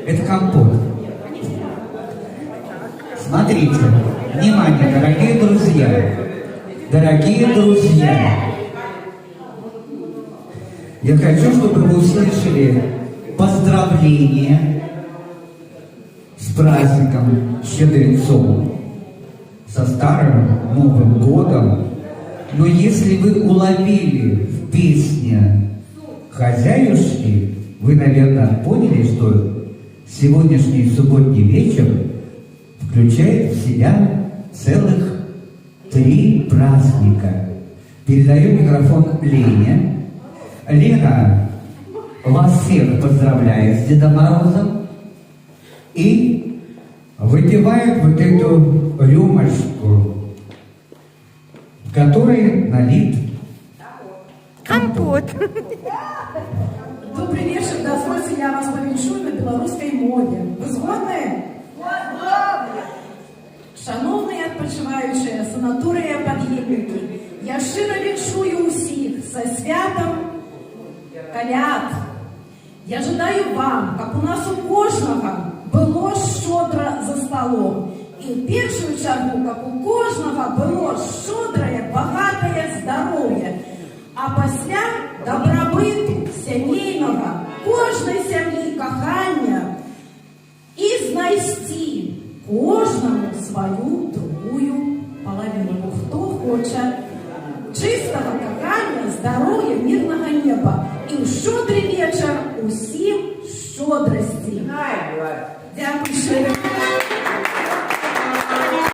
Это компот. Смотрите, внимание, дорогие друзья. Дорогие друзья. Я хочу, чтобы вы услышали поздравления с праздником Щедрецом, со Старым Новым Годом. Но если вы уловили в песне «Хозяюшки», вы, наверное, поняли, что сегодняшний субботний вечер включает в себя целых 3 праздника. Передаю микрофон Лене. Лена вас всех поздравляет с Дедом Морозом и выпивает вот эту рюмочку, в которой налит компот. Добрый вечер, дозвольте, я вас повіншую на белорусской мове. Ви згодні? Шановні відпочиваючі, санаторія Під'єдники, я щиро віншую усіх со святом коляд. Я жадаю вам, как у нас у кожного было щедро за столом. И в первую чергу, как у кожного было щедрое, богатое здоровье. А після добробыту сімейного, кожної сім'ї кохання і знайти кожному свою другую половинку. Хто хоче чистого кохання, здоров'я, мирного неба. І в щедрий вечір усім щедрості. Дякую.